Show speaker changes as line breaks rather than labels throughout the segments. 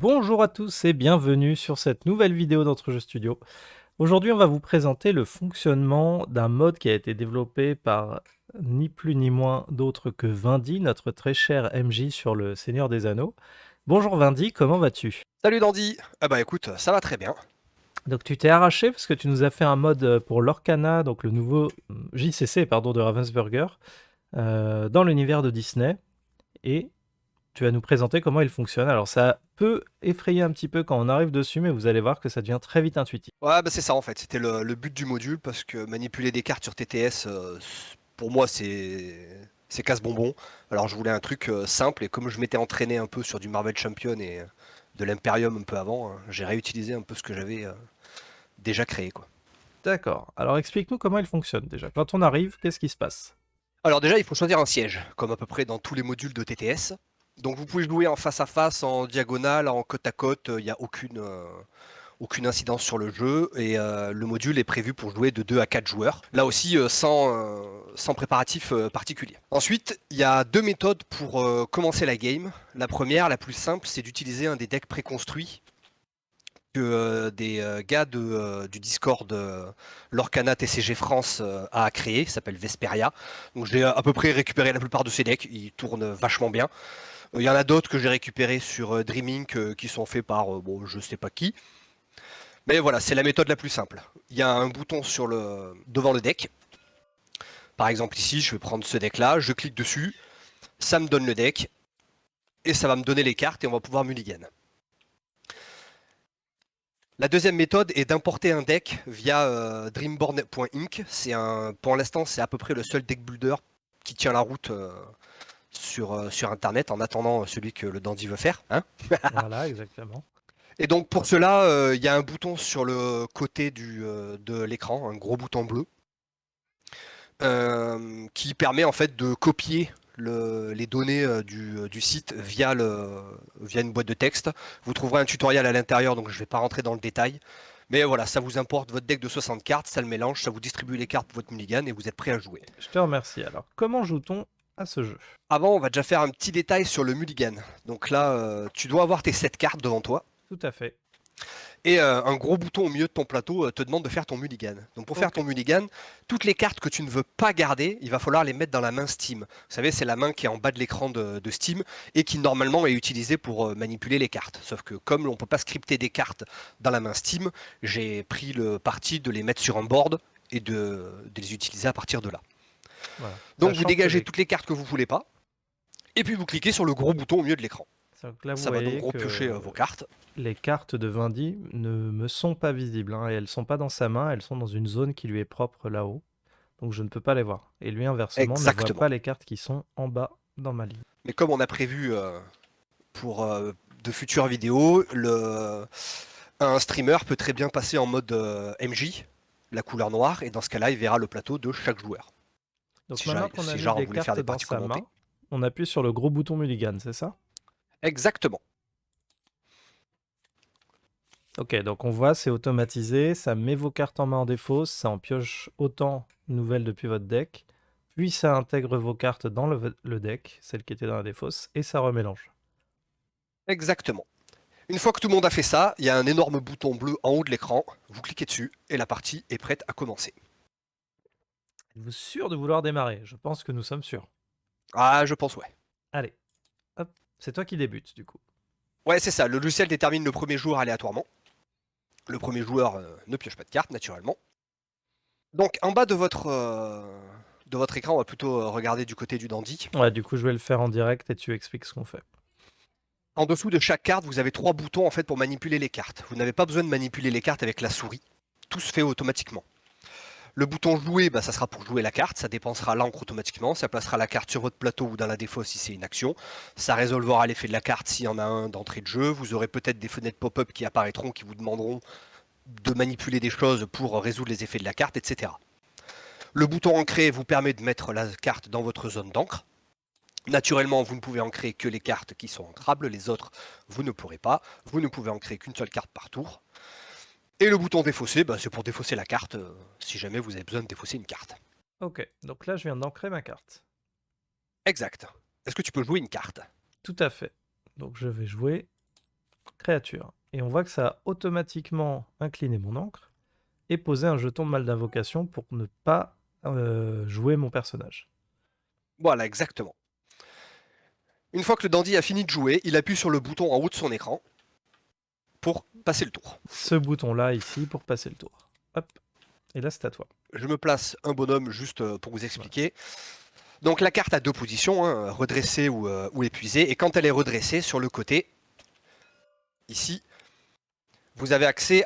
Bonjour à tous et bienvenue sur cette nouvelle vidéo d'Entrejeux Studio. Aujourd'hui, on va vous présenter le fonctionnement d'un mode qui a été développé par ni plus ni moins d'autre que Vindy, notre très cher MJ sur le Seigneur des Anneaux. Bonjour Vindy, comment vas-tu?
Salut Dandy. Ah bah écoute, ça va très bien.
Donc tu t'es arraché parce que tu nous as fait un mode pour l'Orcana, donc le nouveau JCC pardon, de Ravensburger, dans l'univers de Disney. Et tu vas nous présenter comment il fonctionne. Alors ça peut effrayer un petit peu quand on arrive dessus, mais vous allez voir que ça devient très vite intuitif.
Ouais, bah c'est ça en fait, c'était le but du module parce que manipuler des cartes sur TTS, pour moi c'est casse-bonbon. Alors je voulais un truc simple et comme je m'étais entraîné un peu sur du Marvel Champion et de l'Imperium un peu avant, hein, j'ai réutilisé un peu ce que j'avais déjà créé quoi.
D'accord. Alors explique-nous comment il fonctionne déjà. Quand on arrive, qu'est-ce qui se passe?
Alors déjà, il faut choisir un siège, comme à peu près dans tous les modules de TTS. Donc vous pouvez jouer en face à face, en diagonale, en côte à côte, il n'y a aucune incidence sur le jeu et le module est prévu pour jouer de 2 à 4 joueurs. Là aussi sans préparatif particulier. Ensuite, il y a deux méthodes pour commencer la game. La première, la plus simple, c'est d'utiliser un des decks préconstruits que des gars du Discord l'Orcana TCG France a créé, qui s'appelle Vesperia. Donc j'ai à peu près récupéré la plupart de ces decks, ils tournent vachement bien. Il y en a d'autres que j'ai récupérés sur Dreaming qui sont faits par bon, je sais pas qui. Mais voilà, c'est la méthode la plus simple. Il y a un bouton devant le deck. Par exemple ici, je vais prendre ce deck là, je clique dessus, ça me donne le deck, et ça va me donner les cartes et on va pouvoir mulligan. La deuxième méthode est d'importer un deck via dreamborn.inc. Pour l'instant, c'est à peu près le seul deck builder qui tient la route sur internet en attendant celui que le dandy veut faire. Hein.
Voilà, exactement.
Et donc pour cela, il y a un bouton sur le côté de l'écran, un gros bouton bleu, qui permet en fait de copier les données du site via une boîte de texte. Vous trouverez un tutoriel à l'intérieur, donc je ne vais pas rentrer dans le détail. Mais voilà, ça vous importe votre deck de 60 cartes, ça le mélange, ça vous distribue les cartes pour votre mulligan et vous êtes prêt à jouer.
Je te remercie. Alors, comment joue-t-on à ce jeu?
Avant, on va déjà faire un petit détail sur le mulligan. Donc là, tu dois avoir tes 7 cartes devant toi.
Tout à fait.
Et un gros bouton au milieu de ton plateau te demande de faire ton mulligan. Donc pour faire
Ok.
ton mulligan, toutes les cartes que tu ne veux pas garder, il va falloir les mettre dans la main Steam. Vous savez, c'est la main qui est en bas de l'écran de Steam et qui normalement est utilisée pour manipuler les cartes. Sauf que comme on ne peut pas scripter des cartes dans la main Steam, j'ai pris le parti de les mettre sur un board et de les utiliser à partir de là.
Voilà.
Donc vous
Sachant que
dégagez toutes les cartes que vous voulez pas, et puis vous cliquez sur le gros bouton au milieu de l'écran.
Donc là, vous
Ça va donc
voyez
repiocher
que
vos cartes.
les cartes de Vindy ne me sont pas visibles, hein, et elles sont pas dans sa main, elles sont dans une zone qui lui est propre là-haut. Donc je ne peux pas les voir. Et lui, inversement, ne voit
Exactement.
pas les cartes qui sont en bas dans ma ligne.
Mais comme on a prévu pour de futures vidéos, un streamer peut très bien passer en mode MJ, la couleur noire, et dans ce cas-là, il verra le plateau de chaque joueur.
Donc
Si,
maintenant qu'on a
si
vu
genre on
les
voulait faire
cartes
des
dans
parties
sa
commentées.
main, on appuie sur le gros bouton mulligan, c'est ça?
Exactement.
Ok, donc on voit, c'est automatisé, ça met vos cartes en main en défausse, ça en pioche autant nouvelles depuis votre deck, puis ça intègre vos cartes dans le deck, celles qui étaient dans la défausse, et ça remélange.
Exactement. Une fois que tout le monde a fait ça, il y a un énorme bouton bleu en haut de l'écran. Vous cliquez dessus et la partie est prête à commencer.
Êtes-vous sûr de vouloir démarrer? Je pense que nous sommes sûrs.
Ah, je pense ouais.
Allez, hop, c'est toi qui débutes du coup.
Ouais, c'est ça. Le logiciel détermine le premier joueur aléatoirement. Le premier joueur ne pioche pas de carte, naturellement. Donc, en bas de votre écran, on va plutôt regarder du côté du dandy.
Ouais, du coup je vais le faire en direct et tu expliques ce qu'on fait.
En dessous de chaque carte, vous avez trois boutons en fait pour manipuler les cartes. Vous n'avez pas besoin de manipuler les cartes avec la souris. Tout se fait automatiquement. Le bouton jouer, bah, ça sera pour jouer la carte, ça dépensera l'encre automatiquement, ça placera la carte sur votre plateau ou dans la défausse si c'est une action, ça résolvera l'effet de la carte s'il y en a un d'entrée de jeu, vous aurez peut-être des fenêtres pop-up qui apparaîtront qui vous demanderont de manipuler des choses pour résoudre les effets de la carte, etc. Le bouton ancrer vous permet de mettre la carte dans votre zone d'encre. Naturellement, vous ne pouvez ancrer que les cartes qui sont ancrables, les autres, vous ne pourrez pas. Vous ne pouvez ancrer qu'une seule carte par tour. Et le bouton défausser, bah, c'est pour défausser la carte, si jamais vous avez besoin de défausser une carte.
Ok, donc là je viens d'ancrer ma carte.
Exact. Est-ce que tu peux jouer une carte?
Tout à fait. Donc je vais jouer créature. Et on voit que ça a automatiquement incliné mon encre et posé un jeton de mal d'invocation pour ne pas jouer mon personnage.
Voilà, exactement. Une fois que le dandy a fini de jouer, il appuie sur le bouton en haut de son écran pour passer le tour.
Ce bouton-là ici pour passer le tour. Hop, et là c'est à toi.
Je me place un bonhomme juste pour vous expliquer. Donc la carte a deux positions, hein, redressée ou épuisée, et quand elle est redressée, sur le côté, ici, vous avez accès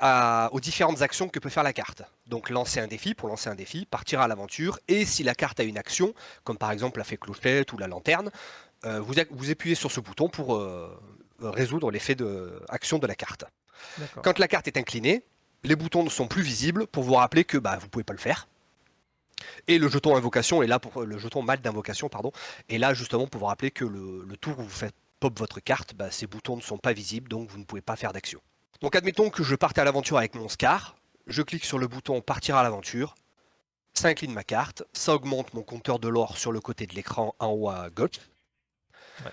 aux différentes actions que peut faire la carte. Donc lancer un défi pour lancer un défi, partir à l'aventure, et si la carte a une action, comme par exemple la fée clochette ou la lanterne, vous appuyez sur ce bouton pour résoudre l'effet d'action de la carte.
D'accord.
Quand la carte est inclinée, les boutons ne sont plus visibles pour vous rappeler que vous ne pouvez pas le faire. Et le jeton invocation est là pour le jeton mal d'invocation, pardon, est là justement pour vous rappeler que le tour où vous faites pop votre carte, ces boutons ne sont pas visibles, donc vous ne pouvez pas faire d'action. Donc admettons que je parte à l'aventure avec mon Scar, je clique sur le bouton partir à l'aventure, ça incline ma carte, ça augmente mon compteur de l'or sur le côté de l'écran en haut à gauche.
Ouais.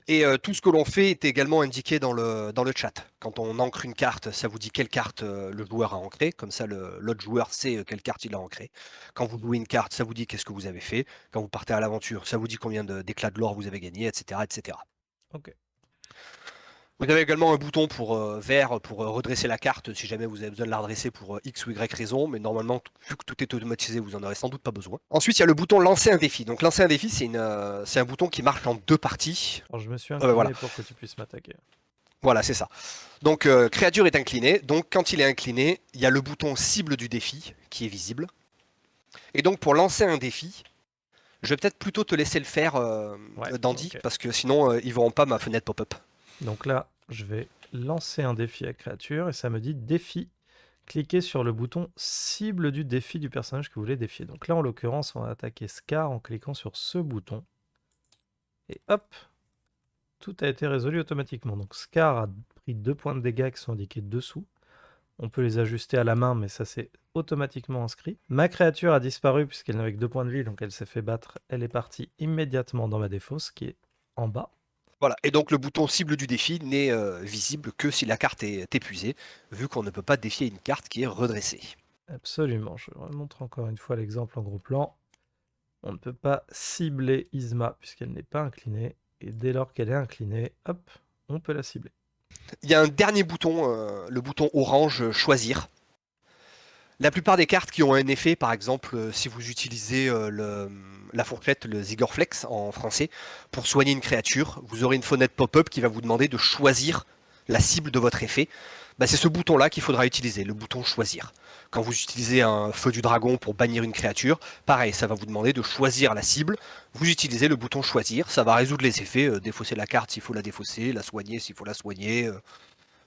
Et tout ce que l'on fait est également indiqué dans le chat. Quand on ancre une carte, ça vous dit quelle carte le joueur a ancrée. Comme ça, l'autre joueur sait quelle carte il a ancrée. Quand vous jouez une carte, ça vous dit qu'est-ce que vous avez fait. Quand vous partez à l'aventure, ça vous dit combien d'éclats de l'or vous avez gagné, etc., etc.
Ok.
Vous avez également un bouton pour vert pour redresser la carte si jamais vous avez besoin de la redresser pour X ou Y raison, mais normalement, vu que tout est automatisé, vous en aurez sans doute pas besoin. Ensuite, il y a le bouton lancer un défi. Donc lancer un défi, c'est un bouton qui marche en deux parties.
Alors je me suis incliné
Voilà.
pour que tu puisses m'attaquer.
Voilà, c'est ça. Donc créature est inclinée, donc quand il est incliné, il y a le bouton cible du défi qui est visible. Et donc pour lancer un défi, je vais peut-être plutôt te laisser le faire, Dandy,
ok.
parce que sinon ils verront pas ma fenêtre pop-up.
Donc là, je vais lancer un défi à créature et ça me dit défi. Cliquez sur le bouton cible du défi du personnage que vous voulez défier. Donc là, en l'occurrence, on va attaquer Scar en cliquant sur ce bouton. Et hop, tout a été résolu automatiquement. Donc Scar a pris 2 points de dégâts qui sont indiqués dessous. On peut les ajuster à la main, mais ça c'est automatiquement inscrit. Ma créature a disparu puisqu'elle n'avait que 2 points de vie, donc elle s'est fait battre. Elle est partie immédiatement dans ma défausse, qui est en bas.
Voilà, et donc le bouton cible du défi n'est visible que si la carte est épuisée, vu qu'on ne peut pas défier une carte qui est redressée.
Absolument, je remontre encore une fois l'exemple en gros plan. On ne peut pas cibler Yzma puisqu'elle n'est pas inclinée, et dès lors qu'elle est inclinée, hop, on peut la cibler.
Il y a un dernier bouton, le bouton orange choisir. La plupart des cartes qui ont un effet, par exemple, si vous utilisez la fourchette, le Zigorflex en français, pour soigner une créature, vous aurez une fenêtre pop-up qui va vous demander de choisir la cible de votre effet. C'est ce bouton-là qu'il faudra utiliser, le bouton choisir. Quand vous utilisez un feu du dragon pour bannir une créature, pareil, ça va vous demander de choisir la cible. Vous utilisez le bouton choisir, ça va résoudre les effets, défausser la carte s'il faut la défausser, la soigner s'il faut la soigner,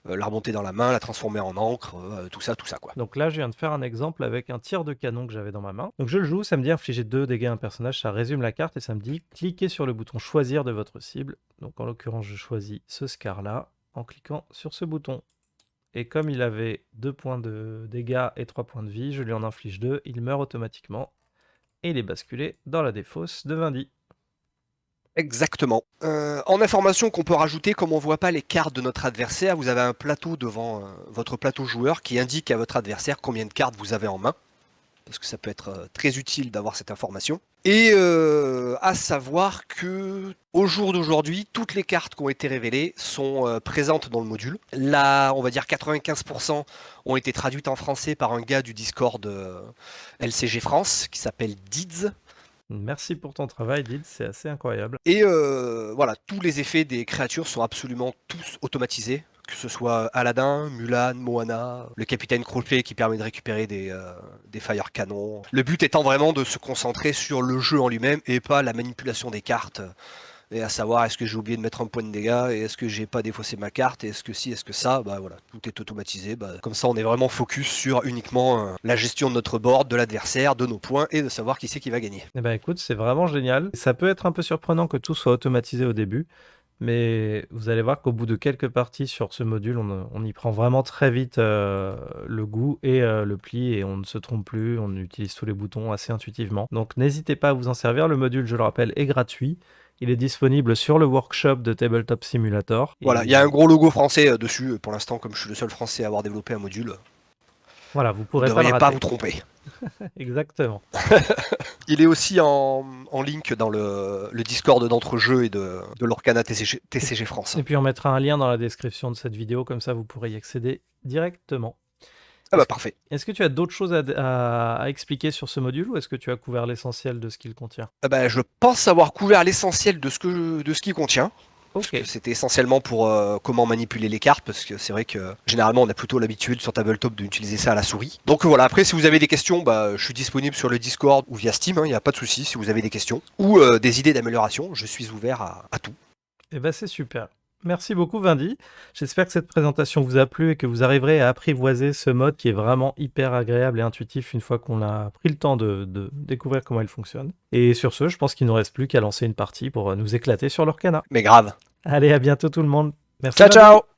la remonter dans la main, la transformer en encre, tout ça quoi.
Donc là, je viens de faire un exemple avec un tir de canon que j'avais dans ma main. Donc je le joue, ça me dit infliger 2 dégâts à un personnage, ça résume la carte et ça me dit cliquez sur le bouton choisir de votre cible. Donc en l'occurrence, je choisis ce Scar là en cliquant sur ce bouton. Et comme il avait 2 points de dégâts et 3 points de vie, je lui en inflige 2, il meurt automatiquement. Et il est basculé dans la défausse de Vindy.
Exactement. En information qu'on peut rajouter, comme on ne voit pas les cartes de notre adversaire, vous avez un plateau devant votre plateau joueur qui indique à votre adversaire combien de cartes vous avez en main. Parce que ça peut être très utile d'avoir cette information. Et à savoir que au jour d'aujourd'hui, toutes les cartes qui ont été révélées sont présentes dans le module. Là, on va dire 95% ont été traduites en français par un gars du Discord LCG France qui s'appelle Dids.
Merci pour ton travail, Did, c'est assez incroyable.
Et voilà, tous les effets des créatures sont absolument tous automatisés. Que ce soit Aladdin, Mulan, Moana, le capitaine Crochet qui permet de récupérer des fire canons. Le but étant vraiment de se concentrer sur le jeu en lui-même et pas la manipulation des cartes. Et à savoir, est-ce que j'ai oublié de mettre un point de dégâts, et est-ce que j'ai pas défaussé ma carte, et est-ce que si, est-ce que ça, voilà, tout est automatisé. Comme ça, on est vraiment focus sur uniquement la gestion de notre board, de l'adversaire, de nos points, et de savoir qui c'est qui va gagner.
Eh ben écoute, c'est vraiment génial. Ça peut être un peu surprenant que tout soit automatisé au début, mais vous allez voir qu'au bout de quelques parties sur ce module, on y prend vraiment très vite le goût et le pli, et on ne se trompe plus, on utilise tous les boutons assez intuitivement. Donc n'hésitez pas à vous en servir, le module, je le rappelle, est gratuit. Il est disponible sur le workshop de Tabletop Simulator.
Voilà, il y a un gros logo français dessus. Pour l'instant, comme je suis le seul français à avoir développé un module,
Voilà, vous
vous ne
pourrez pas le
devriez pas
rater.
vous tromper.
Exactement.
Il est aussi en link dans le Discord d'entre-jeux et de l'Orcana TCG France.
Et puis on mettra un lien dans la description de cette vidéo, comme ça vous pourrez y accéder directement.
Ah bah parfait.
Est-ce que tu as d'autres choses à expliquer sur ce module, ou est-ce que tu as couvert l'essentiel de ce qu'il contient?
Ah bah, je pense avoir couvert l'essentiel de ce qu'il contient. Parce
Ok.
que c'était essentiellement pour comment manipuler les cartes, parce que c'est vrai que généralement on a plutôt l'habitude sur Tabletop d'utiliser ça à la souris. Donc voilà, après si vous avez des questions, bah, je suis disponible sur le Discord ou via Steam, il n'y a pas de souci si vous avez des questions. Ou des idées d'amélioration, je suis ouvert à tout.
Eh ben c'est super. Merci beaucoup Vindy. J'espère que cette présentation vous a plu et que vous arriverez à apprivoiser ce mode qui est vraiment hyper agréable et intuitif une fois qu'on a pris le temps de découvrir comment il fonctionne. Et sur ce, je pense qu'il ne nous reste plus qu'à lancer une partie pour nous éclater sur l'Orcana.
Mais grave.
Allez, à bientôt tout le monde. Merci.
Ciao
Vindy.
ciao!